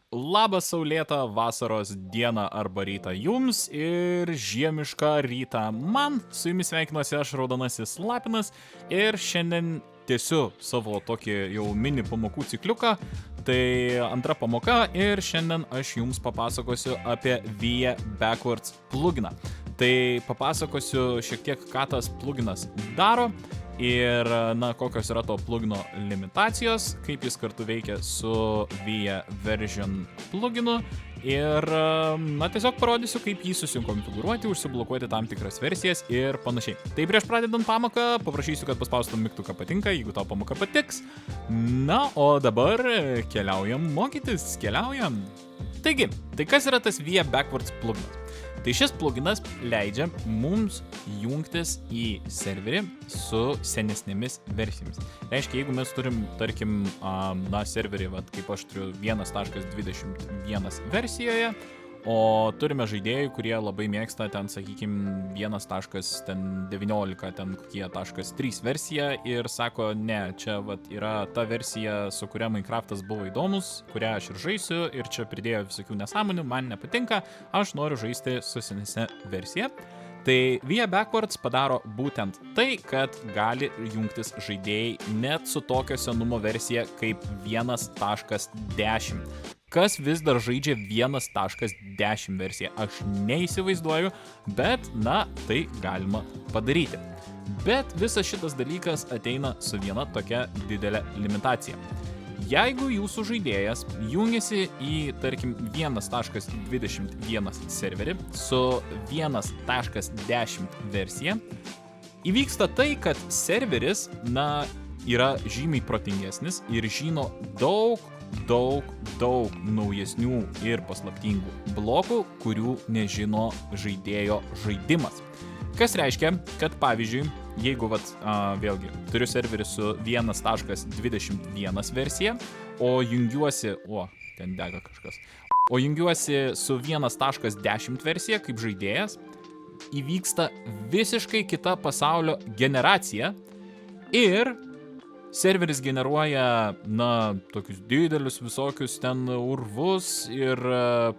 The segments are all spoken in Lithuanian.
Labą saulėtą vasaros dieną arba rytą jums ir žiemišką rytą man. Su jumis sveikinuosi aš, Raudonasis Lapinas, ir šiandien tęsiu savo tokį jau mini pamokų cikliuką. Tai antra pamoka ir šiandien aš jums papasakosiu apie VIA Backwards pluginą. Tai papasakosiu šiek tiek, ką tas pluginas daro. Ir, kokios yra to plugino limitacijos, kaip jis kartu veikia su VIA Version pluginu ir, tiesiog parodysiu, kaip jį susikonfigūruoti, užsiblokuoti tam tikras versijas ir panašiai. Tai prieš pradedant pamoką, paprašysiu, kad paspaustum mygtuką patinka, jeigu tau pamoka patiks. O dabar keliaujam mokytis, keliaujam. Taigi, tai kas yra tas VIA Backwards pluginas? Tai šis pluginas leidžia mums jungtis į serverį su senesnėmis versijomis. Reiškia, jeigu mes turim, tarkim, serverį, kaip aš turiu 1.21 versijoje, o turime žaidėjų, kurie labai mėgsta ten, sakykime, 1.19, ten kokie .3 versiją ir sako, ne, čia yra ta versija, su kuria Minecraftas buvo įdomus, kurią aš ir žaisiu ir čia pridėjo visokių nesąmonių, man nepatinka, aš noriu žaisti su senesne versija. Tai VIA Backwards padaro būtent tai, kad gali jungtis žaidėjai net su tokio senumo versija kaip 1.10. Kas vis dar žaidžia 1.10 versiją, aš neįsivaizduoju, bet, tai galima padaryti. Bet visas šitas dalykas ateina su viena tokia didelė limitacija. Jeigu jūsų žaidėjas jungiasi į, tarkim, 1.21 serverį su 1.10 versija, įvyksta tai, kad serveris, yra žymiai protingesnis ir žino daug naujesnių ir paslaptingų blokų, kurių nežino žaidėjo žaidimas. Kas reiškia, kad pavyzdžiui, jeigu vėlgi turiu serverį su 1.21 versija, o jungiuosi, ten dega kažkas, o jungiuosi su 1.10 versija kaip žaidėjas, įvyksta visiškai kita pasaulio generacija ir serveris generuoja, tokius didelius visokius ten urvus ir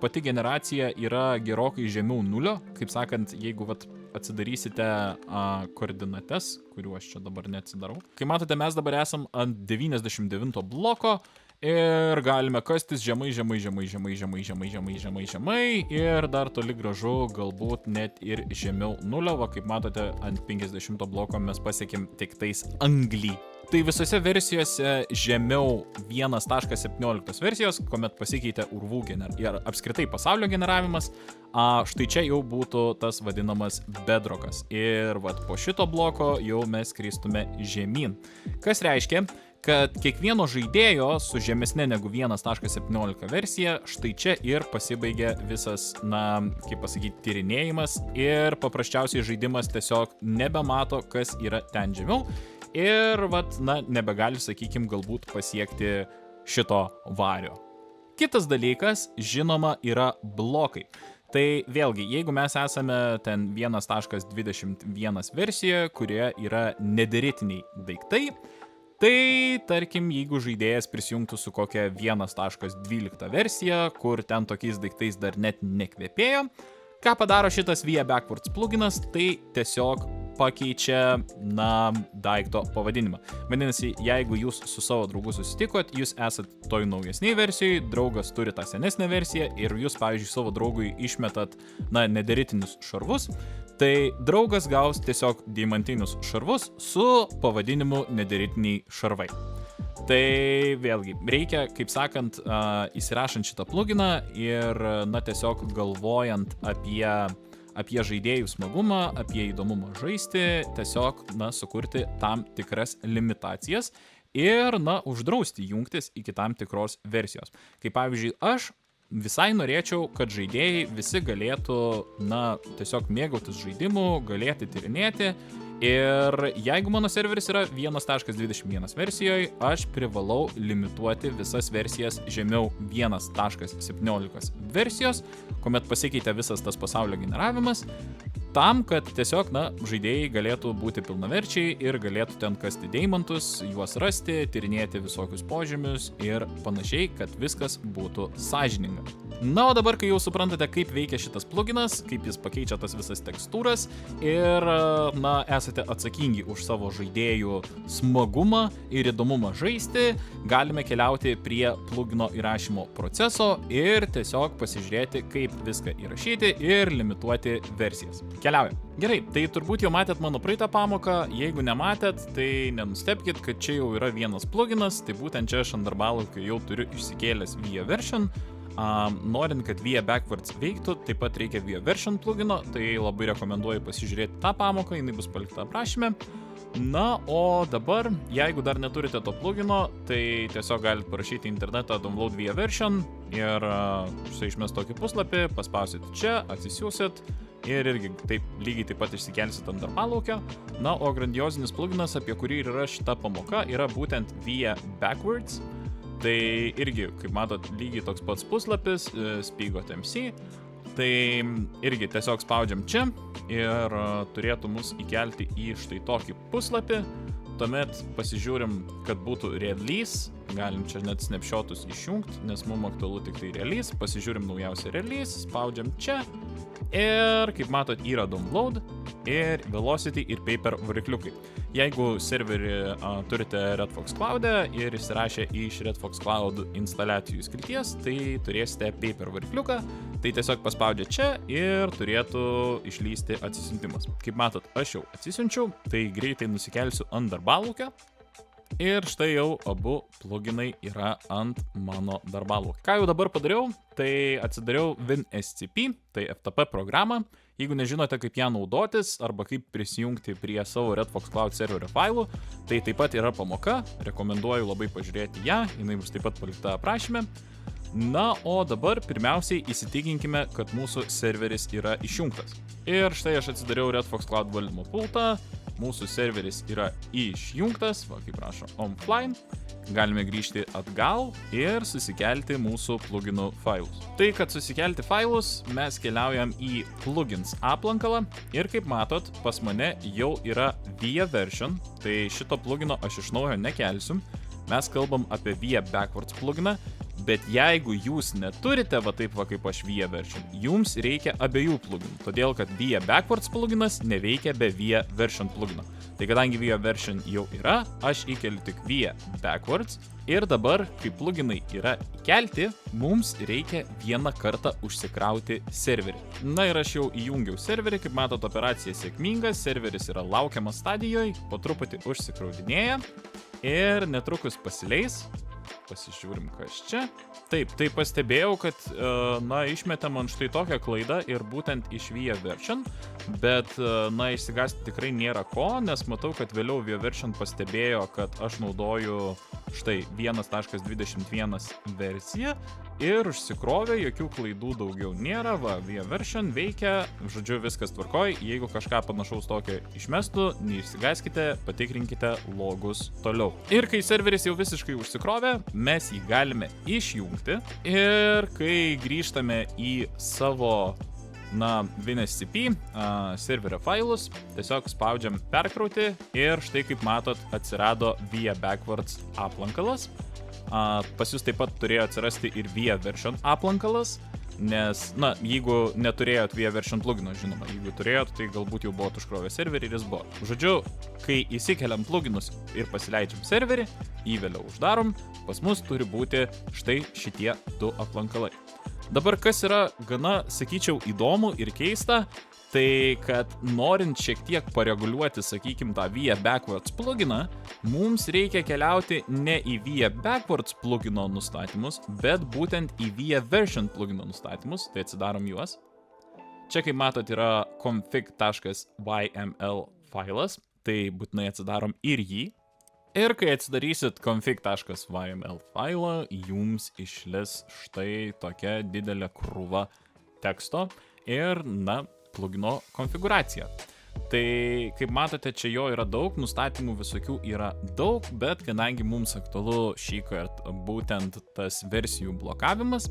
pati generacija yra gerokai žemiau nulio. Kaip sakant, jeigu atsidarysite koordinates, kuriuo aš čia dabar neatsidarau. Kai matote, mes dabar esam ant 99 bloko ir galime kastis žemai ir dar toli gražu galbūt net ir žemiau nulio. Kaip matote, ant 50 bloko mes pasiekėm tik tais anglį. Tai visose versijose žemiau 1.17 versijos, kuomet pasikeitė urvų ir apskritai pasaulio generavimas, štai čia jau būtų tas vadinamas bedrokas. Ir po šito bloko jau mes kristume žemyn. Kas reiškia, kad kiekvieno žaidėjo su žemesnė negu 1.17 versija, štai čia ir pasibaigia visas, tyrinėjimas ir paprasčiausiai žaidimas tiesiog nebemato, kas yra ten žemiau. Ir, nebegali, sakykime, galbūt pasiekti šito vario. Kitas dalykas, žinoma, yra blokai. Tai vėlgi, jeigu mes esame ten 1.21 versijoje, kurioje yra nederitiniai daiktai, tai, tarkim, jeigu žaidėjas prisijungtų su kokia 1.12 versija, kur ten tokiais daiktais dar net nekvepėjo, ką padaro šitas VIA Backwards pluginas, tai tiesiog pakeičia, daikto pavadinimą. Vadinasi, jeigu jūs su savo draugu susitikot, jūs esat toj naujesniai versijai, draugas turi tą senesnę versiją ir jūs, pavyzdžiui, savo draugui išmetat, nederitinius šarvus, tai draugas gaus tiesiog deimantinius šarvus su pavadinimu nederitiniai šarvai. Tai vėlgi, reikia, kaip sakant, įsirašant šitą pluginą ir, tiesiog galvojant apie žaidėjų smagumą, apie įdomumą žaisti, tiesiog, sukurti tam tikras limitacijas ir, uždrausti jungtis iki tam tikros versijos. Kaip pavyzdžiui, aš visai norėčiau, kad žaidėjai visi galėtų, tiesiog mėgautis žaidimu, galėti tyrinėti. Ir jeigu mano serveris yra 1.21 versijoje, aš privalau limituoti visas versijas žemiau 1.17 versijos, kuomet pasikeitė visas tas pasaulio generavimas. tam, kad tiesiog, žaidėjai galėtų būti pilnaverčiai ir galėtų ten kasti deimantus, juos rasti, tyrinėti visokius požymius ir panašiai, kad viskas būtų sąžininga. Na, o dabar, kai jau suprantate, kaip veikia šitas pluginas, kaip jis pakeičia tas visas tekstūras ir, esate atsakingi už savo žaidėjų smagumą ir įdomumą žaisti, galime keliauti prie plugino įrašymo proceso ir tiesiog pasižiūrėti, kaip viską įrašyti ir limituoti versijas. Keliaujam. Gerai, tai turbūt jau matėt mano praeitą pamoką, jeigu nematėt, tai nenustebkit, kad čia jau yra vienas pluginas, tai būtent čia aš ant darbalaukio jau turiu išsikėlęs VIA version. Norint, kad VIA Backwards veiktų, taip pat reikia VIA version plugino, tai labai rekomenduoju pasižiūrėti tą pamoką, jinai bus palikta aprašyme. Na, o dabar, jeigu dar neturite to plugino, tai tiesiog galite parašyti internetą download VIA version ir štai išmes tokį puslapį, paspausit čia, atsisiųsit ir irgi lygiai taip pat išsikelsit ant darbalaukio. Na, o grandiozinis pluginas, apie kurį yra šita pamoka, yra būtent VIA Backwards. Tai irgi, kaip matot, lygiai toks pats puslapis, Spigot.mc. Tai irgi tiesiog spaudžiam čia ir turėtų mus įkelti į štai tokį puslapį. Tuomet pasižiūrim, kad būtų release. Galim čia net snapshotus išjungti, nes mums aktualu tik tai release. Pasižiūrim naujausią release, spaudžiam čia. Ir, kaip matot, yra download ir velocity ir paper varikliukai. Jeigu serverį turite Red Fox Cloud'e ir įsirašę iš Red Fox Cloud instaliacijų skilties, tai turėsite paper varikliuką. Tai tiesiog paspaudė čia ir turėtų išlysti atsisiuntimas. Kaip matot, aš jau atsisiunčiau, tai greitai nusikelsiu ant darbalaukio. Ir štai jau abu pluginai yra ant mano darbalaukio. Ką jau dabar padariau, tai atsidariau WinSCP, tai FTP programą. Jeigu nežinote, kaip ją naudotis arba kaip prisijungti prie savo Red Fox Cloud serverio failų, tai taip pat yra pamoka, rekomenduoju labai pažiūrėti ją, jinai bus taip pat palikta aprašyme. Na, o dabar pirmiausiai įsitikinkime, kad mūsų serveris yra išjungtas. Ir štai aš atsidariau Red Fox Cloud valdymo pultą, mūsų serveris yra išjungtas, kaip rašo offline. Galime grįžti atgal ir susikelti mūsų pluginų failus. Tai, kad susikelti failus, mes keliaujam į plugins aplankalą ir kaip matot, pas mane jau yra VIA version, tai šito plugino aš iš naujo nekelsiu. Mes kalbam apie VIA Backwards pluginą, bet jeigu jūs neturite kaip aš VIA version, jums reikia abiejų pluginų, todėl kad VIA Backwards pluginas neveikia be VIA version plugino. Tai kadangi VIA version jau yra, aš įkeliu tik VIA Backwards ir dabar, kai pluginai yra įkelti, mums reikia vieną kartą užsikrauti serverį. Na ir aš jau įjungiau serverį, kaip matot, operacija sėkminga, serveris yra laukiamas stadijoje, po truputį užsikraudinėja ir netrukus pasileis. Pasižiūrim, kas čia. Taip, tai pastebėjau, kad, išmetė man štai tokią klaidą ir būtent iš VIA version, bet, išsigąsti tikrai nėra ko, nes matau, kad vėliau VIA version pastebėjo, kad aš naudoju štai 1.21 versiją ir užsikrovė, jokių klaidų daugiau nėra, VIA version veikia, žodžiu, viskas tvarkoj, jeigu kažką panašaus tokio išmestų, neišsigąskite, patikrinkite logus toliau. Ir kai serveris jau visiškai užsikrovė, mes jį galime išjungti ir kai grįžtame į savo WinSCP serverio failus, tiesiog spaudžiam perkrauti ir štai kaip matot atsirado VIA Backwards aplankalas. Pas jūs taip pat turėjo atsirasti ir VIA version aplankalas, nes, jeigu neturėjot VIA version plugino, žinoma, jeigu turėjot, tai galbūt jau buvot užkrovę serverį ir jis buvo. Žodžiu, kai įsikeliam pluginus ir pasileidžiam serverį, jį vėliau uždarom, pas mus turi būti štai šitie du aplankalai. Dabar kas yra gana, sakyčiau, įdomu ir keista, tai kad norint šiek tiek pareguliuoti, sakykim, tą VIA Backwards pluginą, mums reikia keliauti ne į VIA Backwards plugino nustatymus, bet būtent į VIA version plugino nustatymus, tai atsidarom juos. Čia, kaip matot, yra config.yml failas, tai būtinai atsidarom ir jį. Ir kai atsidarysit config.yml failą, jums išlis štai tokia didelė krūva teksto ir, plugino konfiguracija. Tai, kaip matote, čia jo yra daug, nustatymų visokių yra daug, bet kadangi mums aktualu šį kartą būtent tas versijų blokavimas,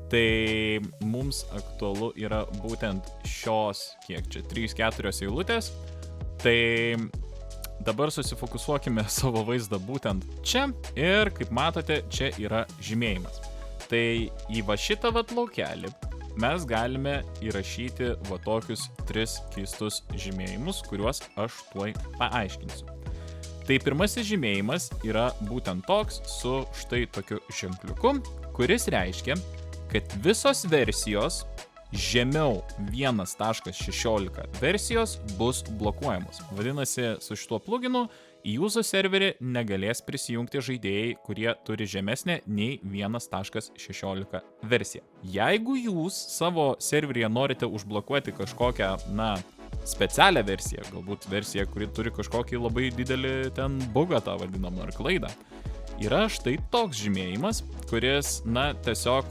Tai mums aktualu yra būtent šios, kiek čia, 3-4 eilutės. Tai dabar susifokusuokime savo vaizdą būtent čia ir kaip matote, čia yra žymėjimas. Tai į va šitą vat laukelį mes galime įrašyti va tokius 3 keistus žymėjimus, kuriuos aš tuoj paaiškinsiu. Tai pirmasis žymėjimas yra būtent toks su štai tokiu ženkliuku, kuris reiškia, kad visos versijos žemiau 1.16 versijos bus blokuojamos. Vadinasi, su šituo pluginu į jūsų serverį negalės prisijungti žaidėjai, kurie turi žemesnę nei 1.16 versiją. Jeigu jūs savo serveryje norite užblokuoti kažkokią, specialią versiją, galbūt versiją, kuri turi kažkokį labai didelį ten bugą tą vadinamą ar klaidą, yra štai toks žymėjimas, kuris, tiesiog,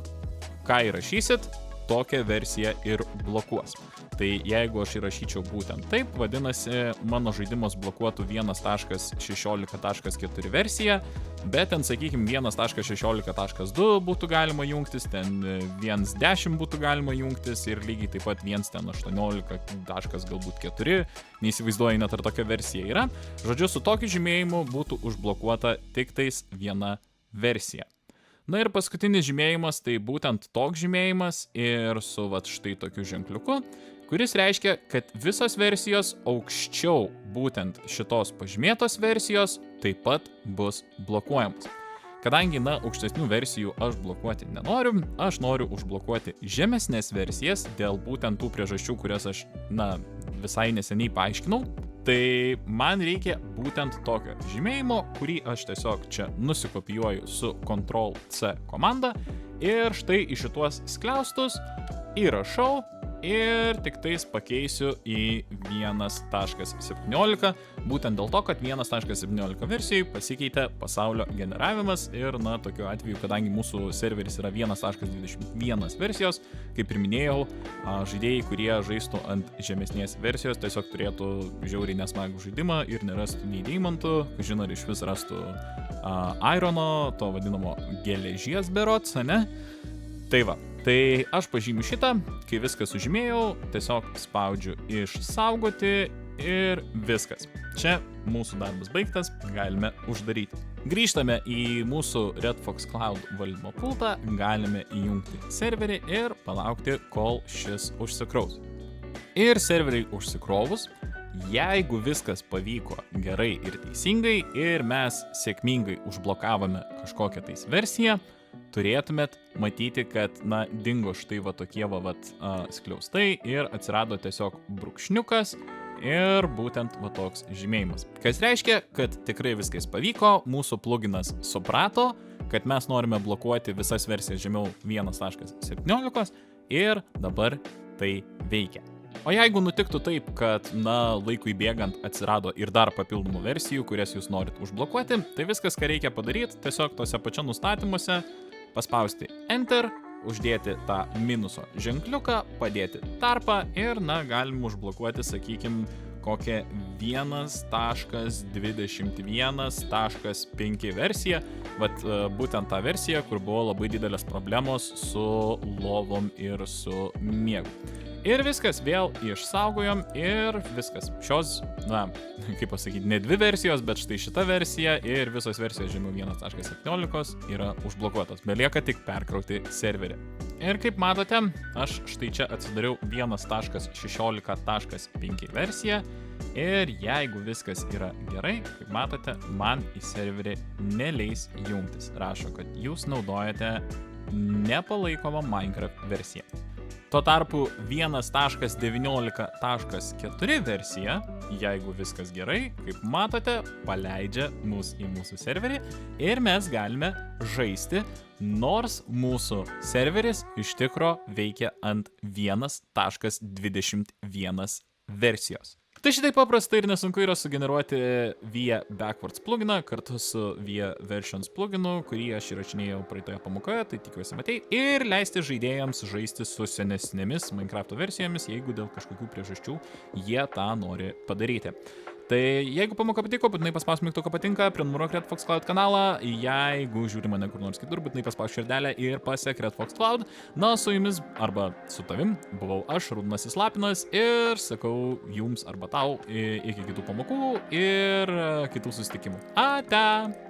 ką įrašysit, tokią versiją ir blokuos. Tai jeigu aš įrašyčiau būtent taip, vadinasi, mano žaidimas blokuotų 1.16.4 versiją, bet ten, sakykime, 1.16.2 būtų galima jungtis, ten 1.10 būtų galima jungtis ir lygiai taip pat 1.18.4, neįsivaizduoju, net ar tokia versija yra. Žodžiu, su tokiu žymėjimu būtų užblokuota tik tais viena versija. Na ir paskutinis žymėjimas, tai būtent toks žymėjimas ir su štai tokiu ženkliuku, kuris reiškia, kad visos versijos aukščiau būtent šitos pažymėtos versijos taip pat bus blokuojamos. Kadangi, aukštesnių versijų aš blokuoti nenoriu, aš noriu užblokuoti žemesnės versijas dėl būtent tų priežasčių, kurias aš, visai neseniai paaiškinau. Tai man reikia būtent tokio žymėjimo, kurį aš tiesiog čia nusikopijuoju su Ctrl+C komanda ir štai į šituos skliaustus įrašau ir tik tais pakeisiu į 1.17, būtent dėl to, kad 1.17 versijai pasikeitė pasaulio generavimas ir, tokiu atveju, kadangi mūsų serveris yra 1.21 versijos, kaip ir minėjau, žaidėjai, kurie žaistų ant žemesnės versijos, tiesiog turėtų žiauriai nesmagų žaidimą ir nerastų nei deimantų, kažin ar iš vis rastų irono, to vadinamo geležies berods, ne? Tai va. Tai aš pažymiu šitą, kai viską sužymėjau, tiesiog spaudžiu išsaugoti ir viskas. Čia mūsų darbas baigtas, galime uždaryti. Grįžtame į mūsų Red Fox Cloud valdymo pultą, galime įjungti serverį ir palaukti, kol šis užsikraus. Ir serveriai užsikrovus, jeigu viskas pavyko gerai ir teisingai ir mes sėkmingai užblokavome kažkokią tais versiją, turėtumėt matyti, kad, dingo štai tokie skliaustai ir atsirado tiesiog brūkšniukas ir būtent toks žymėjimas. Kas reiškia, kad tikrai viskas pavyko, mūsų pluginas suprato, kad mes norime blokuoti visas versijas žemiau 1.17 ir dabar tai veikia. O jeigu nutiktų taip, kad, laikui bėgant atsirado ir dar papildomų versijų, kurias jūs norit užblokuoti, tai viskas, ką reikia padaryti, tiesiog tose pačia nustatymuose paspausti Enter, uždėti tą minuso ženkliuką, padėti tarpą ir, galim užblokuoti, sakykim, kokią 1.21.5 versiją, būtent tą versiją, kur buvo labai didelės problemos su lovom ir su miegu. Ir viskas vėl išsaugojom ir viskas. Šios, kaip pasakyti, ne 2 versijos, bet štai šita versija ir visos versijos žemiau 1.17 yra užblokuotos. Belieka tik perkrauti serverį. Ir kaip matote, aš štai čia atsidariau 1.16.5 versiją ir jeigu viskas yra gerai, kaip matote, man į serverį neleis jungtis. Rašo, kad jūs naudojate nepalaikomą Minecraft versiją. Tuo tarpu 1.19.4 versija, jeigu viskas gerai, kaip matote, paleidžia mus į mūsų serverį ir mes galime žaisti, nors mūsų serveris iš tikro veikia ant 1.21 versijos. Tai šitai paprastai ir nesunku yra sugeneruoti VIA Backwards pluginą kartu su VIA Versions pluginu, kurį aš įrašinėjau praeitoje pamokoje, tai tikiuosi matei, ir leisti žaidėjams žaisti su senesnėmis Minecraft versijomis, jeigu dėl kažkokių priežasčių jie tą nori padaryti. Tai jeigu pamoka patiko, būtinai paspausk mygtuką patinka, prenumeruok Red Fox Cloud kanalą, jeigu žiūri mane kur nors kitur, būtinai paspausk širdelę ir pasiek Red Fox Cloud. Na, su jumis arba su tavim buvau aš, Raudonasis Lapinas, ir sakau jums arba tau iki kitų pamokų ir kitų susitikimų. Ate!